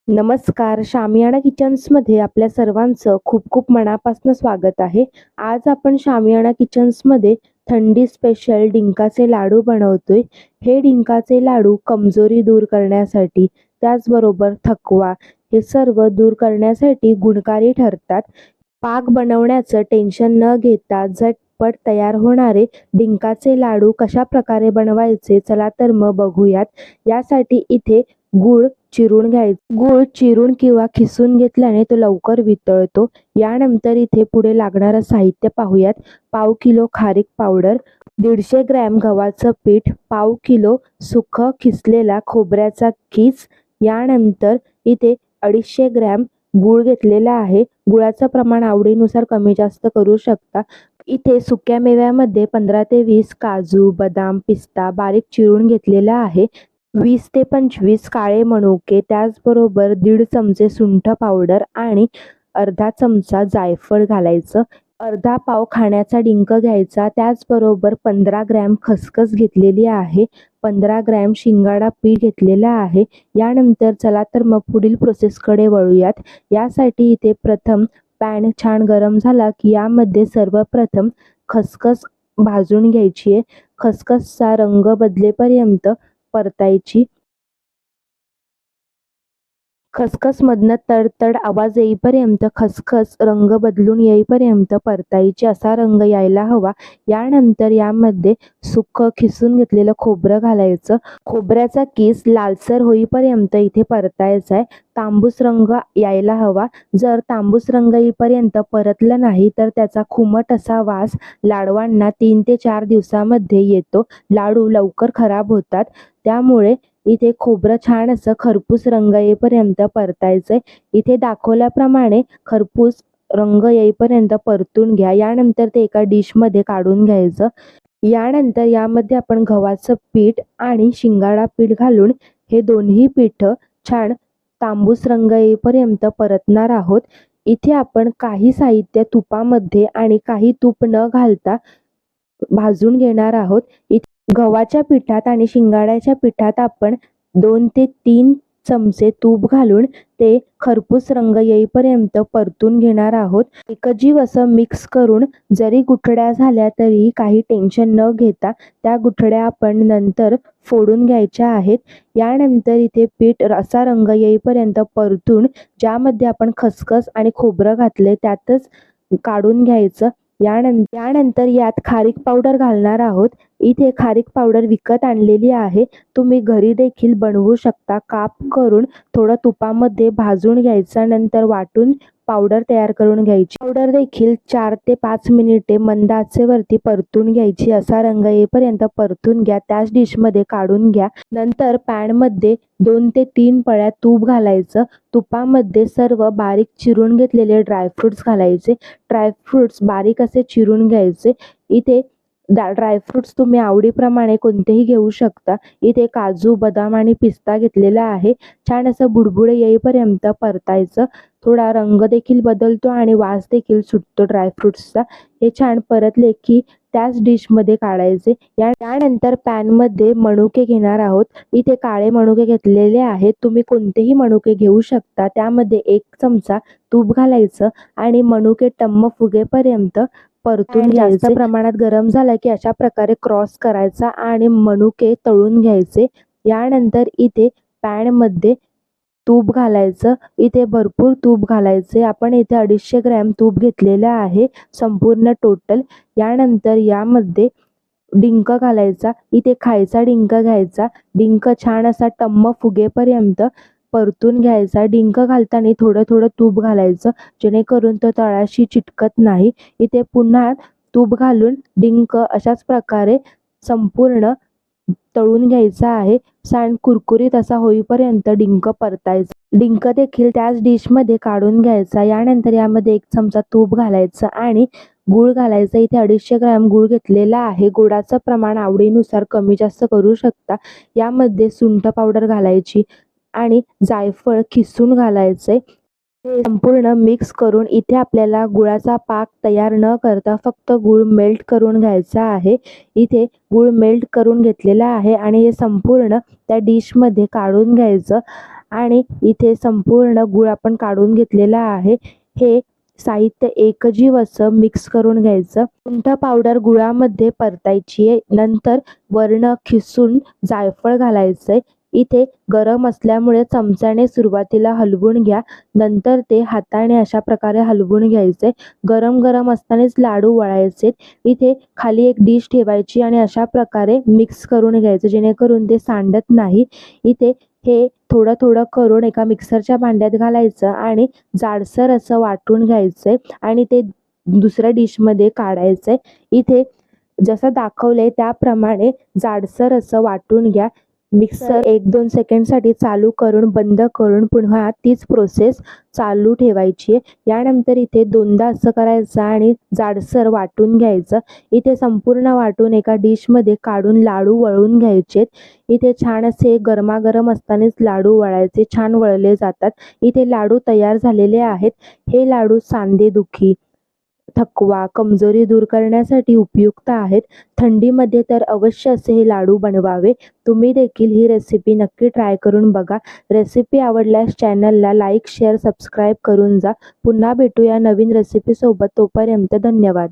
नमस्कार, शामियाना किचन्समध्ये आपल्या सर्वांचं खूप खूप मनापासून स्वागत आहे. आज आपण शामियाना किचन्समध्ये थंडी स्पेशल डिंकाचे लाडू बनवतोय. हे डिंकाचे लाडू कमजोरी दूर करण्यासाठी, त्याचबरोबर थकवा हे सर्व दूर करण्यासाठी गुणकारी ठरतात. पाक बनवण्याचं टेन्शन न घेता झटपट तयार होणारे डिंकाचे लाडू कशा प्रकारे बनवायचे, चला तर मग बघूयात. यासाठी इथे गूळ चिरून घ्यायचा. गूळ चिरून किंवा खिसून घेतल्याने तो लवकर वितळतो. यानंतर इथे पुढे लागणारं साहित्य पाहूयात. पाव किलो खारीक पावडर, 150 ग्रॅम गव्हाचं पीठ, पाव किलो सुकं खिसलेला खोबऱ्याचा खीस. यानंतर इथे 250 ग्रॅम गूळ घेतलेला आहे. गुळाचं प्रमाण आवडीनुसार कमी जास्त करू शकता. इथे सुक्या मेव्यामध्ये 15 ते 20 काजू, बदाम, पिस्ता बारीक चिरून घेतलेला आहे. 20 ते 25 काळे मनुके, त्याचबरोबर 1.5 चमचे सुंठ पावडर आणि अर्धा चमचा जायफळ घालायचं. अर्धा पाव खाण्याचा डिंक घ्यायचा, त्याचबरोबर 15 ग्रॅम खसखस घेतलेली आहे. 15 ग्रॅम शिंगाडा पीठ घेतलेला आहे. यानंतर चला तर मग पुढील प्रोसेसकडे वळूयात. यासाठी इथे प्रथम पॅन छान गरम झाला की यामध्ये सर्वप्रथम खसखस भाजून घ्यायची आहे. खसखसचा रंग बदलेपर्यंत परतायची. खसखसमधनं तडतड आवाज येईपर्यंत, खसखस रंग बदलून येईपर्यंत परतायची. असा रंग यायला हवा. यानंतर यामध्ये सुकं खिसून घेतलेलं खोबरं घालायचं. खोबऱ्याचा किस लालसर होईपर्यंत इथे परतायचा आहे. तांबूस रंग यायला हवा. जर तांबूस रंग येईपर्यंत परतलं नाही तर त्याचा खुमट असा वास लाडवांना 3 ते 4 दिवसामध्ये येतो. लाडू लवकर खराब होतात. त्यामुळे इथे खोबरं छान असं खरपूस रंग येईपर्यंत परतायचंय. इथे दाखवल्याप्रमाणे खरपूस रंग येईपर्यंत परतून घ्या. यानंतर ते एका डिशमध्ये काढून घ्यायचं. यानंतर यामध्ये आपण गव्हाचं पीठ आणि शिंगाडा पीठ घालून हे दोन्ही पीठ छान तांबूस रंग येईपर्यंत परतणार आहोत. इथे आपण काही साहित्य तुपामध्ये आणि काही तूप न घालता भाजून घेणार आहोत. गव्हाच्या पिठात आणि शिंगाड्याच्या पिठात आपण 2 ते 3 चमचे तूप घालून ते खरपूस रंग येईपर्यंत परतून घेणार आहोत. एकजीव असं मिक्स करून जरी गुठळ्या झाल्या तरी काही टेन्शन न घेता त्या गुठळ्या आपण नंतर फोडून घ्यायच्या आहेत. यानंतर इथे पीठ असा रंग येईपर्यंत परतून ज्यामध्ये आपण खसखस आणि खोबरं घातले त्यातच काढून घ्यायचं. यानंतर यात खारीक पावडर घालणार आहोत. इथे खारीक पावडर विकत आणलेली आहे. तुम्ही घरी देखील बनवू शकता. काप करून थोडं तुपामध्ये भाजून घ्यायचं, नंतर वाटून पावडर तयार करून घ्यायची. पावडर देखील 4 ते 5 मिनिटे मंद आचेवरती परतून घ्यायची. असा रंग येईपर्यंत परतून घ्या. त्याच डिशमध्ये काढून घ्या. नंतर पॅनमध्ये 2 ते 3 पळ्या तूप घालायचं. तुपामध्ये सर्व बारीक चिरून घेतलेले ड्रायफ्रुट्स घालायचे. ड्रायफ्रुट्स बारीक असे चिरून घ्यायचे. इथे ड्रायफ्रुट्स तुम्ही आवडीप्रमाणे कोणतेही घेऊ शकता. इथे काजू, बदाम आणि पिस्ता घेतलेला आहे. छान असं बुडबुडे येईपर्यंत परतायचं. थोडा रंग देखील बदलतो आणि वास देखील सुटतो ड्रायफ्रुट्सचा. हे छान परतले की त्याच डिशमध्ये काढायचे. यानंतर पॅनमध्ये मनुके घेणार आहोत. इथे काळे मनुके घेतलेले आहेत. तुम्ही कोणतेही मनुके घेऊ शकता. त्यामध्ये 1 चमचा तूप घालायचं आणि मनुके टम्म फुगेपर्यंत परतून जास्त प्रमाणात गरम झाला की अशा प्रकारे क्रॉस करायचा आणि मनुके तळून घ्यायचे. यानंतर इथे पॅनमध्ये तूप घालायचं. इथे भरपूर तूप घालायचे. आपण इथे 250 ग्रॅम तूप घेतलेलं आहे संपूर्ण टोटल. यानंतर यामध्ये डिंक घालायचा. इथे खायचा डिंक घ्यायचा. डिंक छान असा टम्म फुगेपर्यंत परतून घ्यायचा. डिंक घालताना थोडं थोडं तूप घालायचं जेणेकरून तो तळाशी चिटकत नाही. इथे पुन्हा तूप घालून डिंक अशाच प्रकारे संपूर्ण तळून घ्यायचा आहे. छान कुरकुरीत असा होईपर्यंत डिंक परतायचा. डिंक देखील त्याच डिशमध्ये काढून घ्यायचा. यानंतर यामध्ये 1 चमचा तूप घालायचं आणि गूळ घालायचा. इथे 250 ग्रॅम गूळ घेतलेला आहे. गुळाचं प्रमाण आवडीनुसार कमी जास्त करू शकता. यामध्ये सुंठ पावडर घालायची आणि जायफळ खिसून घालायचे. हे संपूर्ण मिक्स करून इथे आपल्याला गुळाचा पाक तयार न करता फक्त गूळ मेल्ट करून घ्यायचा आहे. इथे गूळ मेल्ट करून घेतलेला आहे आणि हे संपूर्ण त्या डिशमध्ये काढून घ्यायचं आणि इथे संपूर्ण गूळ आपण काढून घेतलेला आहे. हे साहित्य एकजीव असं मिक्स करून घ्यायचं. सुंठ पावडर गुळामध्ये परतायची आहे. नंतर वर्ण खिसून जायफळ घालायचंय. इथे गरम असल्यामुळे चमच्याने सुरुवातीला हलवून घ्या. नंतर ते हाताने अशा प्रकारे हलवून घ्यायचे. गरम गरम असतानाच लाडू वळायचे. इथे खाली एक डिश ठेवायची आणि अशा प्रकारे मिक्स करून घ्यायचं, जेणेकरून ते सांडत नाही. इथे हे थोडं थोडं करून एका मिक्सरच्या भांड्यात घालायचं आणि जाडसर असं वाटून घ्यायचंय आणि ते दुसऱ्या डिशमध्ये काढायचंय. इथे जसं दाखवलंय त्याप्रमाणे जाडसर असं वाटून घ्या. मिक्सर 1-2 सेकंडसाठी चालू करून बंद करून पुन्हा तीच प्रोसेस चालू ठेवायची आहे. यानंतर इथे दोनदा असं करायचं आणि जाडसर वाटून घ्यायचं. इथे संपूर्ण वाटून एका डिशमध्ये काढून लाडू वळून घ्यायचेत. इथे छान असे गरमागरम असतानाच लाडू वळायचे, छान वळले जातात. इथे लाडू तयार झालेले आहेत. हे लाडू सांधेदुखी, थकवा, कमजोरी दूर करण्यासाठी उपयुक्त आहेत. थंडीमध्ये तर अवश्य असे हे लाडू बनवावे. तुम्ही देखील ही रेसिपी नक्की ट्राय करून बघा. रेसिपी आवडल्यास चॅनलला लाईक, शेअर, सबस्क्राईब करून जा. पुन्हा भेटूया नवीन रेसिपीसोबत. तोपर्यंत धन्यवाद.